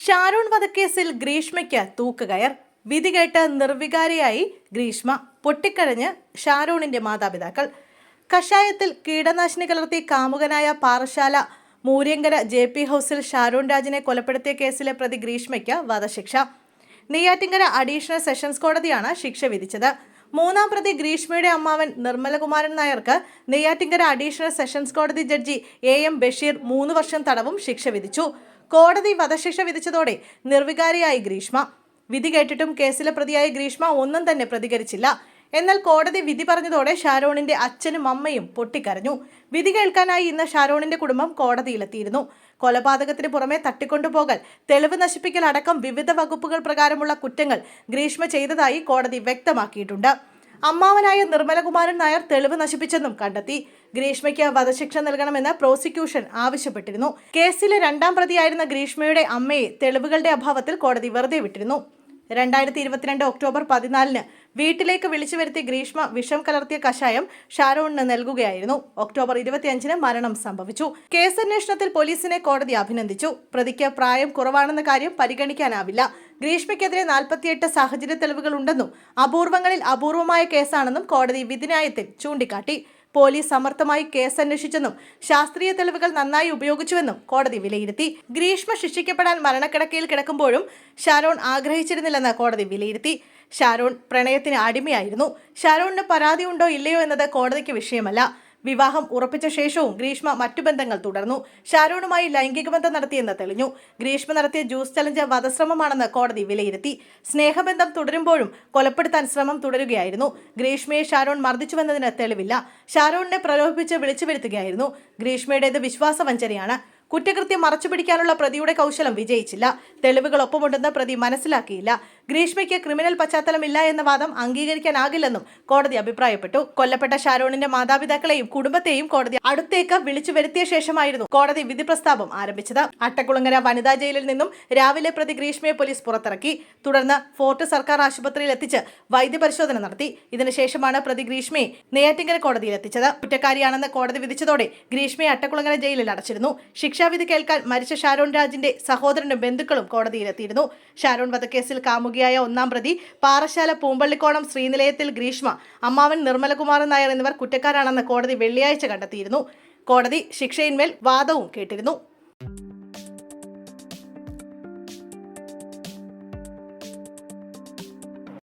ഷാരൂൺ വധക്കേസിൽ ഗ്രീഷ്മയ്ക്ക് തൂക്കുകയർ. വിധി കേട്ട് നിർവികാരിയായി ഗ്രീഷ്മ. പൊട്ടിക്കരഞ്ഞ് ഷാരൂണിന്റെ മാതാപിതാക്കൾ. കഷായത്തിൽ കീടനാശിനി കലർത്തി കാമുകനായ പാറശാല മൂര്യങ്കര JP ഹൗസിൽ ഷാരൂൺ രാജിനെ കൊലപ്പെടുത്തിയ കേസിലെ പ്രതി ഗ്രീഷ്മയ്ക്ക് വധശിക്ഷ. നെയ്യാറ്റിങ്കര അഡീഷണൽ സെഷൻസ് കോടതിയാണ് ശിക്ഷ വിധിച്ചത്. മൂന്നാം പ്രതി ഗ്രീഷ്മയുടെ അമ്മാവൻ നിർമ്മലകുമാരൻ നായർക്ക് നെയ്യാറ്റിങ്കര അഡീഷണൽ സെഷൻസ് കോടതി ജഡ്ജി AM ബഷീർ 3 വർഷം തടവും ശിക്ഷ വിധിച്ചു. കോടതി വധശിക്ഷ വിധിച്ചതോടെ നിർവികാരിയായി ഗ്രീഷ്മ. വിധി കേട്ടിട്ടും കേസിലെ പ്രതിയായ ഗ്രീഷ്മ ഒന്നും തന്നെ പ്രതികരിച്ചില്ല. എന്നാൽ കോടതി വിധി പറഞ്ഞതോടെ ഷാരോണിന്റെ അച്ഛനും അമ്മയും പൊട്ടിക്കരഞ്ഞു. വിധി കേൾക്കാനായി ഇന്ന് ഷാരോണിന്റെ കുടുംബം കോടതിയിലെത്തിയിരുന്നു. കൊലപാതകത്തിന് പുറമെ തട്ടിക്കൊണ്ടുപോകൽ, തെളിവ് നശിപ്പിക്കൽ അടക്കം വിവിധ വകുപ്പുകൾ പ്രകാരമുള്ള കുറ്റങ്ങൾ ഗ്രീഷ്മ ചെയ്തതായി കോടതി വ്യക്തമാക്കിയിട്ടുണ്ട്. അമ്മാവനായ നിർമ്മലകുമാരൻ നായർ തെളിവ് നശിപ്പിച്ചെന്നും കണ്ടെത്തി. ഗ്രീഷ്മയ്ക്ക് വധശിക്ഷ നൽകണമെന്ന് പ്രോസിക്യൂഷൻ ആവശ്യപ്പെട്ടിരുന്നു. കേസിലെ 2ാം പ്രതിയായിരുന്ന ഗ്രീഷ്മയുടെ അമ്മയെ തെളിവുകളുടെ അഭാവത്തിൽ കോടതി വെറുതെ വിട്ടിരുന്നു. 2022 ഒക്ടോബർ 14 വീട്ടിലേക്ക് വിളിച്ചു വരുത്തി ഗ്രീഷ്മ വിഷം കലർത്തിയ കഷായം ഷാരോണിന് നൽകുകയായിരുന്നു. ഒക്ടോബർ 25 മരണം സംഭവിച്ചു. കേസന്വേഷണത്തിൽ പോലീസിനെ കോടതി അഭിനന്ദിച്ചു. പ്രതിക്ക് പ്രായം കുറവാണെന്ന കാര്യം പരിഗണിക്കാനാവില്ല. ഗ്രീഷ്മയ്ക്കെതിരെ 48 സാഹചര്യ തെളിവുകൾ ഉണ്ടെന്നും അപൂർവങ്ങളിൽ അപൂർവമായ കേസാണെന്നും കോടതി വിധിന്യായത്തിൽ ചൂണ്ടിക്കാട്ടി. പോലീസ് സമർത്ഥമായി കേസ് അന്വേഷിച്ചെന്നും ശാസ്ത്രീയ തെളിവുകൾ നന്നായി ഉപയോഗിച്ചുവെന്നും കോടതി വിലയിരുത്തി. ഗ്രീഷ്മ ശിക്ഷിക്കപ്പെടാൻ മരണക്കിടക്കയിൽ കിടക്കുമ്പോഴും ഷാരോൺ ആഗ്രഹിച്ചിരുന്നില്ലെന്ന് കോടതി വിലയിരുത്തി. ഷാരോൺ പ്രണയത്തിന് അടിമയായിരുന്നു. ഷാരോണിന് പരാതി ഉണ്ടോ ഇല്ലയോ എന്നത് കോടതിക്ക് വിഷയമല്ല. വിവാഹം ഉറപ്പിച്ച ശേഷവും ഗ്രീഷ്മ മറ്റു ബന്ധങ്ങൾ തുടർന്നു. ഷാരോണുമായി ലൈംഗിക ബന്ധം നടത്തിയെന്ന് തെളിഞ്ഞു. ഗ്രീഷ്മ നടത്തിയ ജ്യൂസ് ചലഞ്ച് വധശ്രമമാണെന്ന് കോടതി വിലയിരുത്തി. സ്നേഹബന്ധം തുടരുമ്പോഴും കൊലപ്പെടുത്താൻ ശ്രമം തുടരുകയായിരുന്നു. ഗ്രീഷ്മയെ ഷാരോൺ മർദ്ദിച്ചുവെന്നതിന് തെളിവില്ല. ഷാരോണിനെ പ്രലോഭിപ്പിച്ച് വിളിച്ചു വരുത്തുകയായിരുന്നു. ഗ്രീഷ്മയുടേത് വിശ്വാസവഞ്ചനയാണ്. കുറ്റകൃത്യം മറച്ചുപിടിക്കാനുള്ള പ്രതിയുടെ കൗശലം വിജയിച്ചില്ല. തെളിവുകൾ ഒപ്പമുണ്ടെന്ന് പ്രതി മനസ്സിലാക്കിയില്ല. ഗ്രീഷ്മയ്ക്ക് ക്രിമിനൽ പശ്ചാത്തലമില്ല എന്ന വാദം അംഗീകരിക്കാനാകില്ലെന്നും കോടതി അഭിപ്രായപ്പെട്ടു. കൊല്ലപ്പെട്ട ഷാരോണിന്റെ മാതാപിതാക്കളെയും കുടുംബത്തെയും കോടതി അടുത്തേക്ക് വിളിച്ചു വരുത്തിയ ശേഷമായിരുന്നു കോടതി വിധി പ്രസ്താവം ആരംഭിച്ചത്. അട്ടക്കുളങ്ങര വനിതാ ജയിലിൽ നിന്നും രാവിലെ പ്രതി ഗ്രീഷ്മയെ പോലീസ് പുറത്തിറക്കി. തുടർന്ന് ഫോർട്ട് സർക്കാർ ആശുപത്രിയിൽ എത്തിച്ച് വൈദ്യപരിശോധന നടത്തി. ഇതിനുശേഷമാണ് പ്രതി ഗ്രീഷ്മയെ നെയ്യാറ്റിങ്കര കോടതിയിൽ എത്തിച്ചത്. കുറ്റക്കാരിയാണെന്ന് കോടതി വിധിച്ചതോടെ ഗ്രീഷ്മയെ അട്ടക്കുളങ്ങര ജയിലിൽ അടച്ചിരുന്നു. ശിക്ഷാവിധി കേൾക്കാൻ മരിച്ച ഷാരോൺ രാജിന്റെ സഹോദരനും ബന്ധുക്കളും കോടതിയിലെത്തിയിരുന്നു. ഷാരോൺ വധക്കേസിൽ കാമുകിയായ 1ാം പ്രതി പാറശാല പൂമ്പള്ളിക്കോണം ശ്രീനിലയത്തിൽ ഗ്രീഷ്മ, അമ്മാവൻ നിർമ്മലകുമാരൻ നായർ എന്നിവർ കുറ്റക്കാരാണെന്ന് കോടതി വെള്ളിയാഴ്ച കണ്ടെത്തിയിരുന്നു. കോടതി ശിക്ഷയിന്മേൽ വാദവും കേട്ടിരുന്നു.